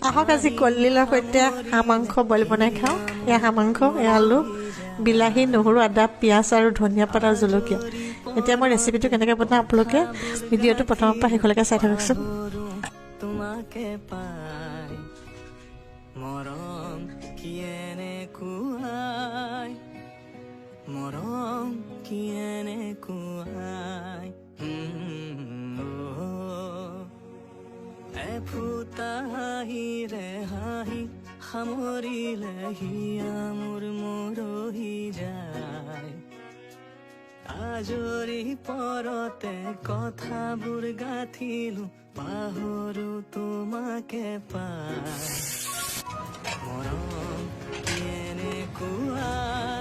আহক আজি কলডিলৰ সৈতে হাঁহ মাংস বইল বনাই খাওঁ। এয়া হাঁহ মাংস, এয়া আলু, বিলাহী, নহৰু, আদা, পিঁয়াজ আৰু ধনিয়া পাত আৰু জলকীয়া। এতিয়া মই ৰেচিপিটো কেনেকৈ বনাওঁ আপোনালোকে ভিডিঅ'টো প্ৰথমৰ পৰা শেষলৈকে চাই থাককচোন। তোমাকে পাই মৰম কিয়েনে কুৱাই, মৰম কিয়েনে কুৱাই, এফুটা হাঁহিৰে হাঁহি সামৰিলে হিয়া মোৰ মৰহি যায়। আজৰি পৰতে কথাবোৰ গাঁঠিলো, পাহৰো তোমাকে পাই মৰম কিয়েনে কুৱাই।